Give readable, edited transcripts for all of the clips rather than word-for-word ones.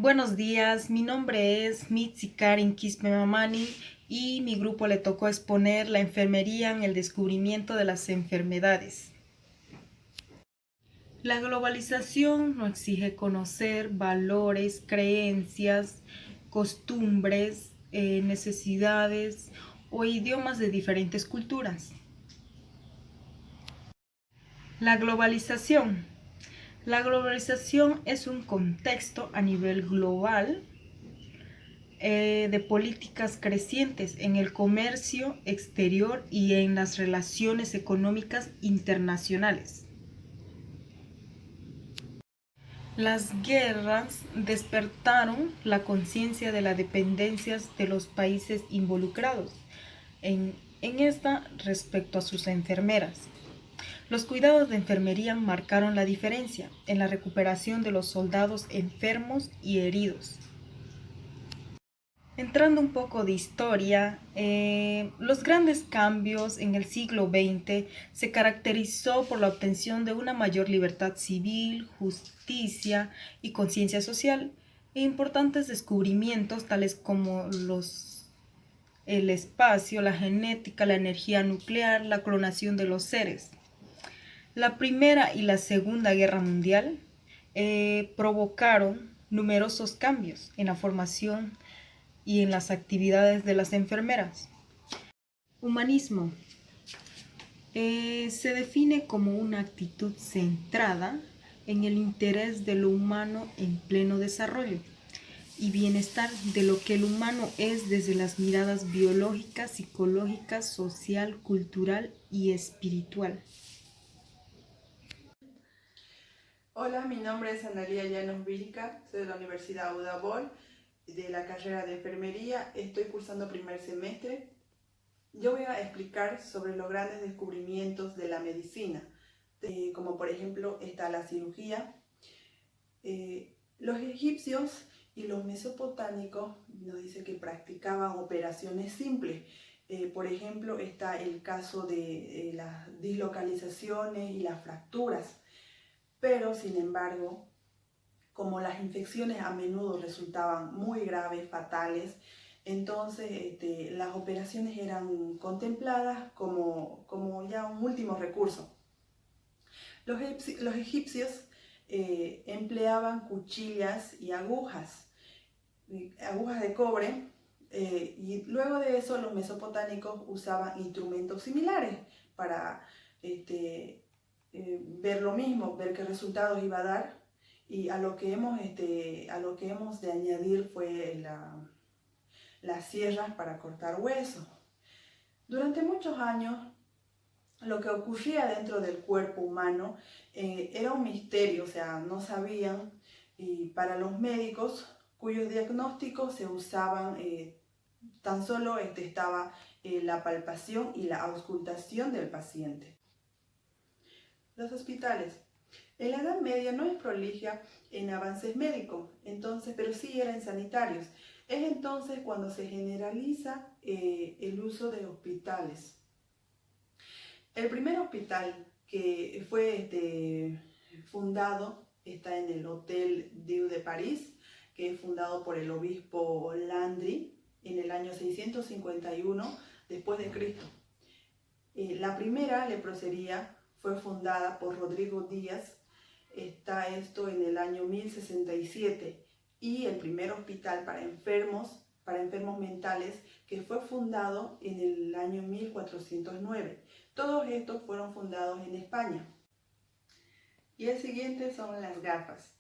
Buenos días, mi nombre es Mitzi Karin Quispe-Mamani y mi grupo le tocó exponer la enfermería en el descubrimiento de las enfermedades. La globalización nos exige conocer valores, creencias, costumbres, necesidades o idiomas de diferentes culturas. La globalización. La globalización es un contexto a nivel global de políticas crecientes en el comercio exterior y en las relaciones económicas internacionales. Las guerras despertaron la conciencia de las dependencias de los países involucrados en esta respecto a sus enfermeras. Los cuidados de enfermería marcaron la diferencia en la recuperación de los soldados enfermos y heridos. Entrando un poco de historia, los grandes cambios en el siglo XX se caracterizó por la obtención de una mayor libertad civil, justicia y conciencia social, e importantes descubrimientos tales como el espacio, la genética, la energía nuclear, la clonación de los seres. La Primera y la Segunda Guerra Mundial provocaron numerosos cambios en la formación y en las actividades de las enfermeras. Humanismo se define como una actitud centrada en el interés de lo humano en pleno desarrollo y bienestar de lo que el humano es desde las miradas biológica, psicológica, social, cultural y espiritual. Hola, mi nombre es Analia Llanos Vírica, soy de la Universidad Udabol, de la carrera de enfermería, estoy cursando primer semestre. Yo voy a explicar sobre los grandes descubrimientos de la medicina, como por ejemplo está la cirugía. Los egipcios y los mesopotámicos nos dicen que practicaban operaciones simples. Por ejemplo, está el caso de las dislocalizaciones y las fracturas. Pero, sin embargo, como las infecciones a menudo resultaban muy graves, fatales, entonces las operaciones eran contempladas como ya un último recurso. Los egipcios empleaban cuchillas y agujas de cobre, y luego de eso los mesopotámicos usaban instrumentos similares para ver lo mismo, ver qué resultados iba a dar. Y a lo que hemos de añadir fue las sierras para cortar huesos. Durante muchos años, lo que ocurría dentro del cuerpo humano era un misterio, o sea, no sabían, y para los médicos cuyos diagnósticos se usaban, tan solo estaba la palpación y la auscultación del paciente. Los hospitales. En la Edad Media no es prolija en avances médicos, entonces, pero sí era en sanitarios. Es entonces cuando se generaliza el uso de hospitales. El primer hospital que fue fundado está en el Hotel Dieu de París, que es fundado por el obispo Landry en el año 651 después de Cristo. La primera leprosería fue fundada por Rodrigo Díaz, está esto en el año 1067, y el primer hospital para enfermos mentales, que fue fundado en el año 1409. Todos estos fueron fundados en España. Y el siguiente son las gafas.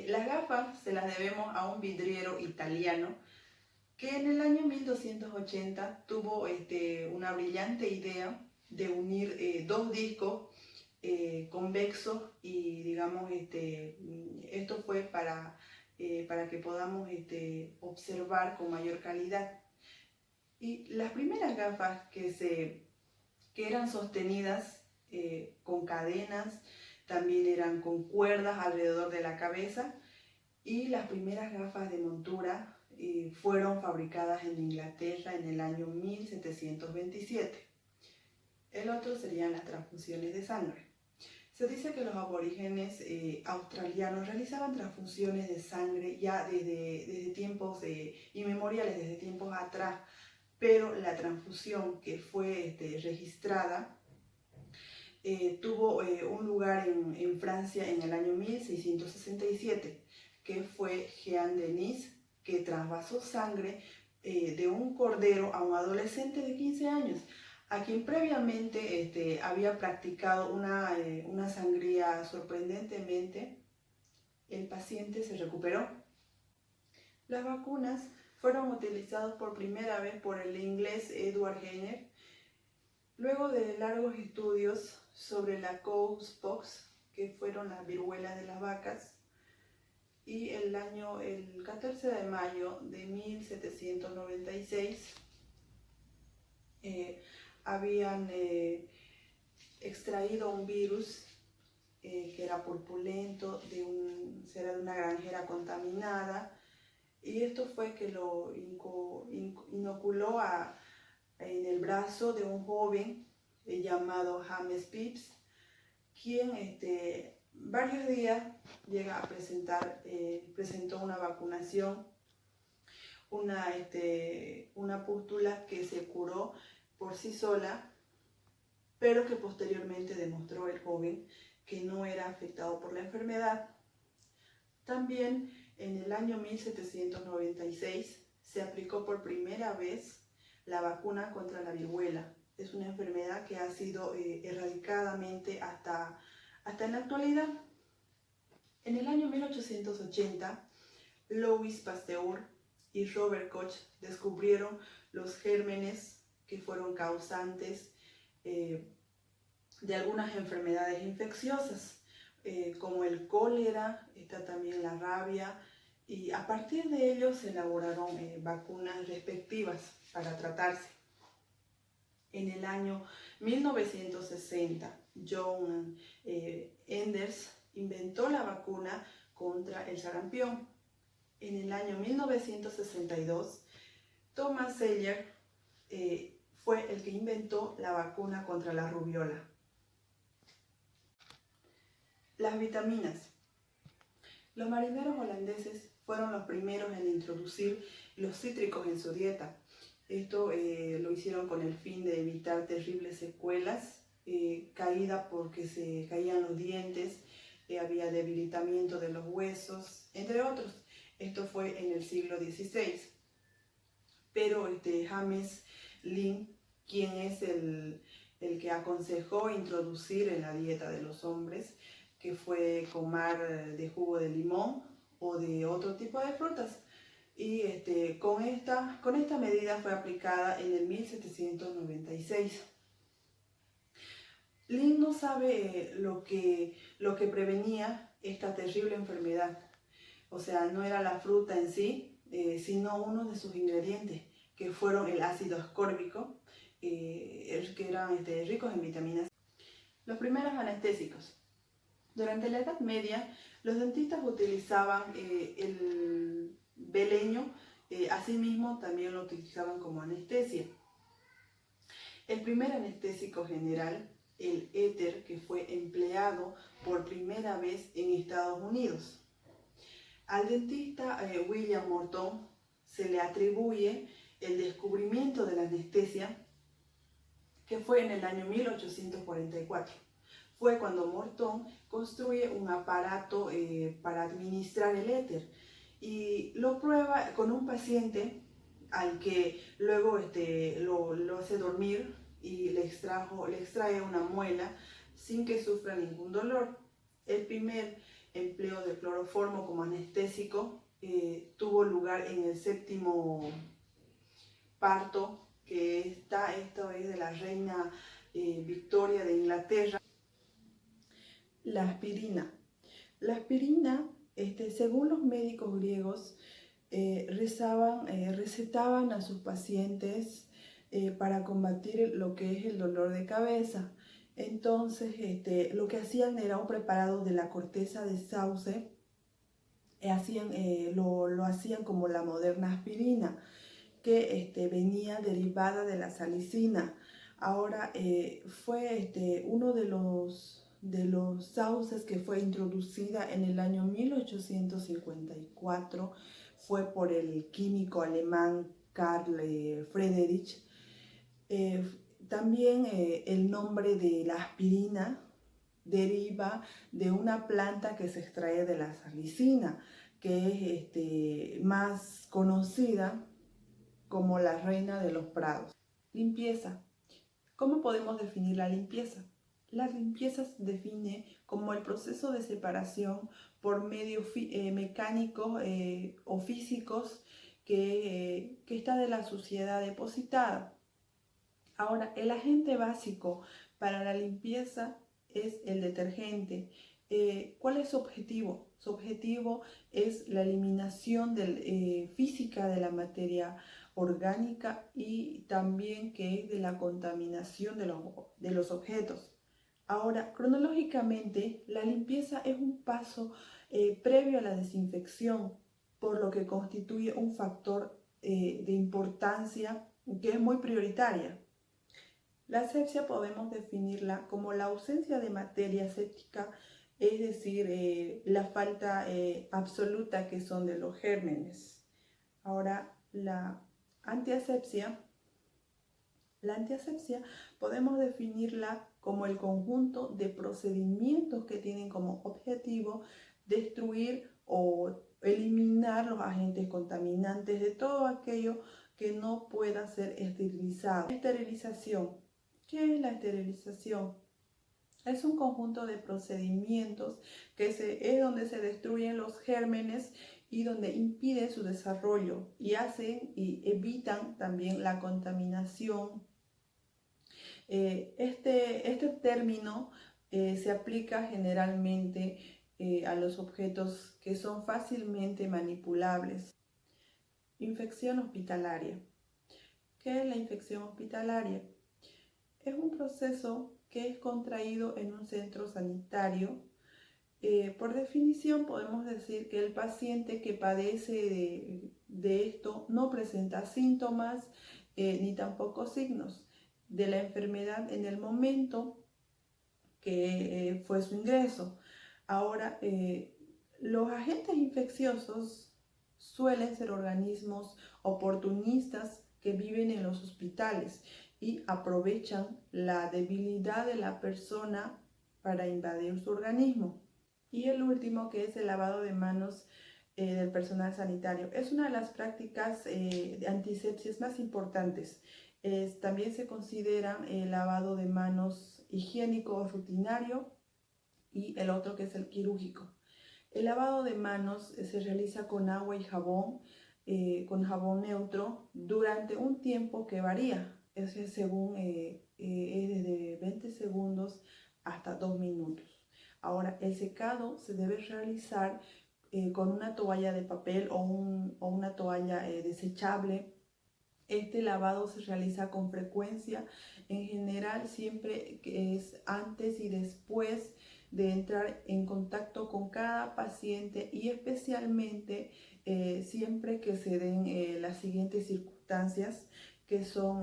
Las gafas se las debemos a un vidriero italiano que en el año 1280 tuvo una brillante idea de unir dos discos convexos, y digamos esto fue para que podamos observar con mayor calidad. Y las primeras gafas que eran sostenidas con cadenas, también eran con cuerdas alrededor de la cabeza, y las primeras gafas de montura fueron fabricadas en Inglaterra en el año 1727. El otro serían las transfusiones de sangre. Se dice que los aborígenes australianos realizaban transfusiones de sangre ya desde tiempos inmemoriales, desde tiempos atrás, pero la transfusión que fue registrada tuvo un lugar en Francia en el año 1667, que fue Jean Denis, que trasvasó sangre de un cordero a un adolescente de 15 años, a quien previamente había practicado una sangría. Sorprendentemente, el paciente se recuperó. Las vacunas fueron utilizadas por primera vez por el inglés Edward Jenner, luego de largos estudios sobre la cowpox, que fueron las viruelas de las vacas, y el 14 de mayo de 1796 habían extraído un virus que era purpurento, era de una granjera contaminada, y esto fue que lo inoculó en el brazo de un joven llamado James Pepys, quien varios días llega a presentó una vacunación, una pústula que se curó por sí sola, pero que posteriormente demostró el joven que no era afectado por la enfermedad. También en el año 1796 se aplicó por primera vez la vacuna contra la viruela. Es una enfermedad que ha sido erradicadamente hasta en la actualidad. En el año 1880, Louis Pasteur y Robert Koch descubrieron los gérmenes que fueron causantes de algunas enfermedades infecciosas, como el cólera, está también la rabia, y a partir de ellos se elaboraron vacunas respectivas para tratarse. En el año 1960, John Enders inventó la vacuna contra el sarampión. En el año 1962, Thomas Selyer fue el que inventó la vacuna contra la rubiola. Las vitaminas. Los marineros holandeses fueron los primeros en introducir los cítricos en su dieta. Esto lo hicieron con el fin de evitar terribles secuelas, caída porque se caían los dientes, había debilitamiento de los huesos, entre otros. Esto fue en el siglo XVI. Pero James Lind, quien es el que aconsejó introducir en la dieta de los hombres, que fue comer de jugo de limón o de otro tipo de frutas. Y con esta medida fue aplicada en el 1796. Lind no sabe lo que prevenía esta terrible enfermedad. O sea, no era la fruta en sí, sino uno de sus ingredientes, que fueron el ácido ascórbico, que eran ricos en vitaminas. Los primeros anestésicos. Durante la Edad Media, los dentistas utilizaban el beleño, asimismo también lo utilizaban como anestesia. El primer anestésico general, el éter, que fue empleado por primera vez en Estados Unidos. Al dentista William Morton se le atribuye el descubrimiento de la anestesia, que fue en el año 1844. Fue cuando Morton construye un aparato para administrar el éter y lo prueba con un paciente al que luego lo hace dormir y le extrae una muela sin que sufra ningún dolor. El primer empleo de cloroformo como anestésico tuvo lugar en el 7º parto, que esto es de la reina Victoria de Inglaterra. La aspirina. La aspirina, según los médicos griegos, recetaban a sus pacientes para combatir lo que es el dolor de cabeza. Entonces, lo que hacían era un preparado de la corteza de sauce, lo hacían como la moderna aspirina, que venía derivada de la salicina. Ahora, fue uno de los de los sauces que fue introducida en el año 1854 fue por el químico alemán Carl Friedrich. También el nombre de la aspirina deriva de una planta que se extrae de la salicina, que es más conocida como la reina de los prados. Limpieza. ¿Cómo podemos definir la limpieza? La limpieza se define como el proceso de separación por medios mecánicos o físicos que está de la suciedad depositada. Ahora, el agente básico para la limpieza es el detergente. ¿Cuál es su objetivo? Su objetivo es la eliminación física de la materia orgánica y también que es de la contaminación de los objetos. Ahora, cronológicamente, la limpieza es un paso previo a la desinfección, por lo que constituye un factor de importancia que es muy prioritaria. La asepsia podemos definirla como la ausencia de materia séptica, es decir, la falta absoluta que son de los gérmenes. Ahora, la antiasepsia podemos definirla como el conjunto de procedimientos que tienen como objetivo destruir o eliminar los agentes contaminantes de todo aquello que no pueda ser esterilizado. Esterilización. ¿Qué es la esterilización? Es un conjunto de procedimientos es donde se destruyen los gérmenes y donde impide su desarrollo y evitan también la contaminación. Este término se aplica generalmente a los objetos que son fácilmente manipulables. Infección hospitalaria. ¿Qué es la infección hospitalaria? Es un proceso que es contraído en un centro sanitario. Por definición podemos decir que el paciente que padece de esto no presenta síntomas ni tampoco signos de la enfermedad en el momento que fue su ingreso. Ahora, los agentes infecciosos suelen ser organismos oportunistas que viven en los hospitales y aprovechan la debilidad de la persona para invadir su organismo. Y el último, que es el lavado de manos del personal sanitario. Es una de las prácticas de antisepsis más importantes. También se considera el lavado de manos higiénico o rutinario y el otro que es el quirúrgico. El lavado de manos se realiza con agua y jabón, con jabón neutro, durante un tiempo que varía. Es según es desde 20 segundos hasta 2 minutos. Ahora, el secado se debe realizar con una toalla de papel o una toalla desechable. Este lavado se realiza con frecuencia, en general siempre que es antes y después de entrar en contacto con cada paciente y especialmente siempre que se den las siguientes circunstancias, que son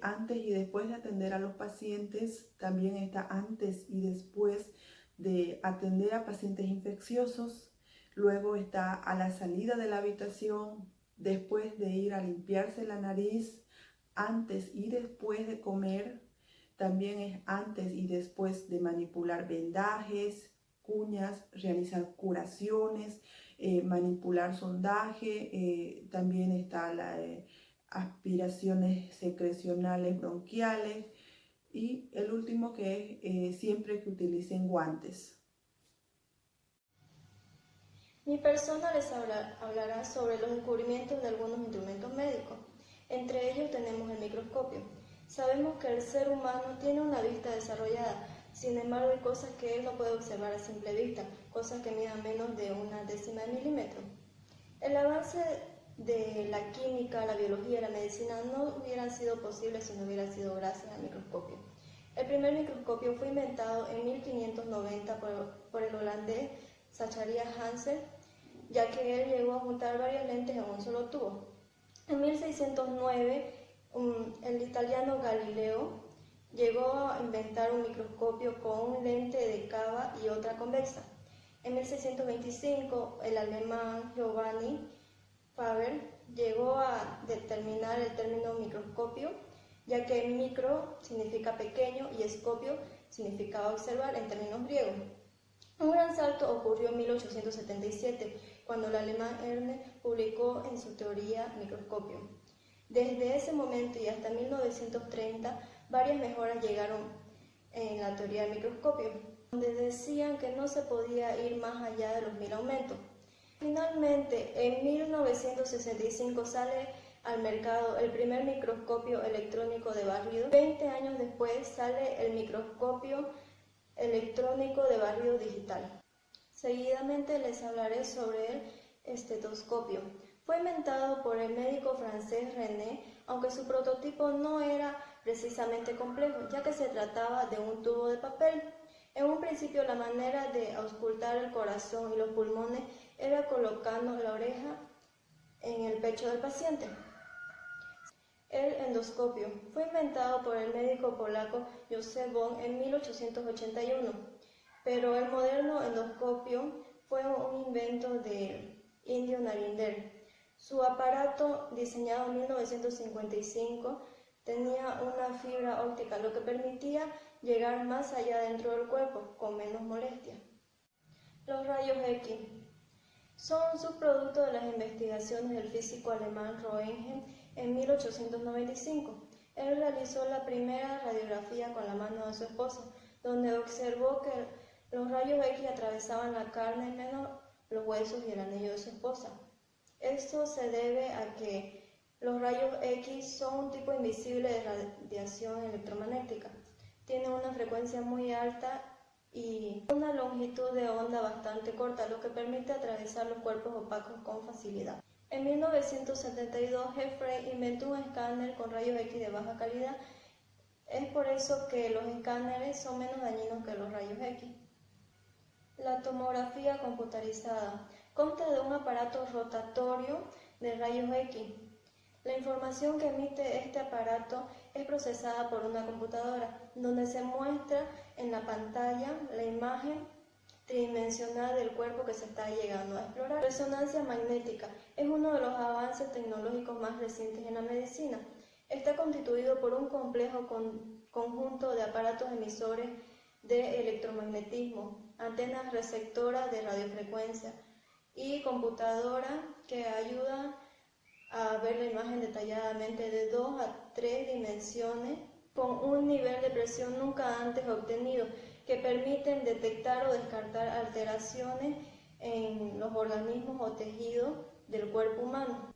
antes y después de atender a los pacientes, también está antes y después de atender a pacientes infecciosos, luego está a la salida de la habitación, después de ir a limpiarse la nariz, antes y después de comer, también es antes y después de manipular vendajes, cuñas, realizar curaciones, manipular sondaje, también está la aspiraciones secrecionales bronquiales y el último que es siempre que utilicen guantes. Mi persona les hablará sobre los descubrimientos de algunos instrumentos médicos. Entre ellos tenemos el microscopio. Sabemos que el ser humano tiene una vista desarrollada, sin embargo hay cosas que él no puede observar a simple vista, cosas que midan menos de una décima de milímetro. El avance de la química, la biología y la medicina no hubieran sido posibles si no hubiera sido gracias al microscopio. El primer microscopio fue inventado en 1590 por el holandés Zacharias Hansen, ya que él llegó a juntar varias lentes en un solo tubo. En 1609, el italiano Galileo llegó a inventar un microscopio con un lente de cava y otra convexa. En 1625, el alemán Giovanni Faber llegó a determinar el término microscopio, ya que micro significa pequeño y escopio significaba observar en términos griegos. Un gran salto ocurrió en 1877, cuando el alemán Ernst publicó en su teoría microscopio. Desde ese momento y hasta 1930, varias mejoras llegaron en la teoría del microscopio, donde decían que no se podía ir más allá de los 1000 aumentos. Finalmente, en 1965 sale al mercado el primer microscopio electrónico de barrido. 20 años después sale el microscopio electrónico de barrido digital. Seguidamente les hablaré sobre el estetoscopio. Fue inventado por el médico francés René, aunque su prototipo no era precisamente complejo, ya que se trataba de un tubo de papel. En un principio la manera de auscultar el corazón y los pulmones era colocando la oreja en el pecho del paciente. El endoscopio fue inventado por el médico polaco Józef Böhm en 1881, pero el moderno endoscopio fue un invento del indio Narinder. Su aparato, diseñado en 1955, tenía una fibra óptica, lo que permitía llegar más allá dentro del cuerpo, con menos molestia. Los rayos X son un subproducto de las investigaciones del físico alemán Röntgen en 1895. Él realizó la primera radiografía con la mano de su esposa, donde observó que los rayos X atravesaban la carne menos los huesos y el anillo de su esposa. Esto se debe a que los rayos X son un tipo invisible de radiación electromagnética. Tienen una frecuencia muy alta y una longitud de onda bastante corta, lo que permite atravesar los cuerpos opacos con facilidad. En 1972, Jeffrey inventó un escáner con rayos X de baja calidad. Es por eso que los escáneres son menos dañinos que los rayos X. La tomografía computarizada consta de un aparato rotatorio de rayos X. La información que emite este aparato es procesada por una computadora, donde se muestra en la pantalla la imagen tridimensional del cuerpo que se está llegando a explorar. Resonancia magnética es uno de los avances tecnológicos más recientes en la medicina. Está constituido por un complejo conjunto de aparatos emisores de electromagnetismo, antenas receptoras de radiofrecuencia y computadora que ayudan a ver la imagen detalladamente de 2 a 3 dimensiones con un nivel de presión nunca antes obtenido, que permiten detectar o descartar alteraciones en los organismos o tejidos del cuerpo humano.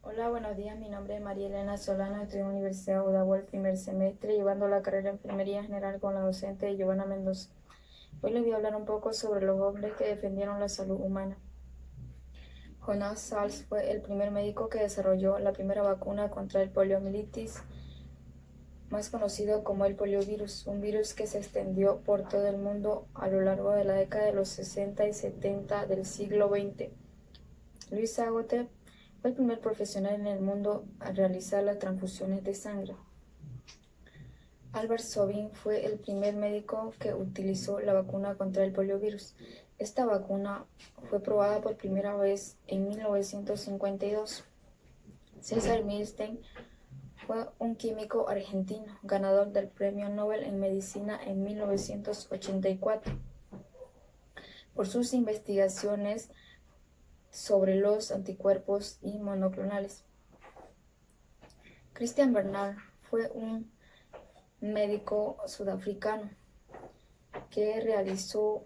Hola, buenos días. Mi nombre es María Elena Solano. Estoy en la Universidad de Udagua el primer semestre, llevando la carrera de Enfermería General con la docente Giovanna Mendoza. Hoy les voy a hablar un poco sobre los hombres que defendieron la salud humana. Jonas Salk fue el primer médico que desarrolló la primera vacuna contra el poliomielitis, más conocido como el poliovirus, un virus que se extendió por todo el mundo a lo largo de la década de los 60 y 70 del siglo XX. Louis Agote fue el primer profesional en el mundo a realizar las transfusiones de sangre. Albert Sabin fue el primer médico que utilizó la vacuna contra el poliovirus. Esta vacuna fue probada por primera vez en 1952. César Milstein fue un químico argentino, ganador del Premio Nobel en Medicina en 1984, por sus investigaciones sobre los anticuerpos y monoclonales. Christian Bernard fue un médico sudafricano que realizó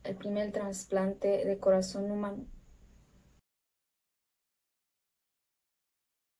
el primer trasplante de corazón humano.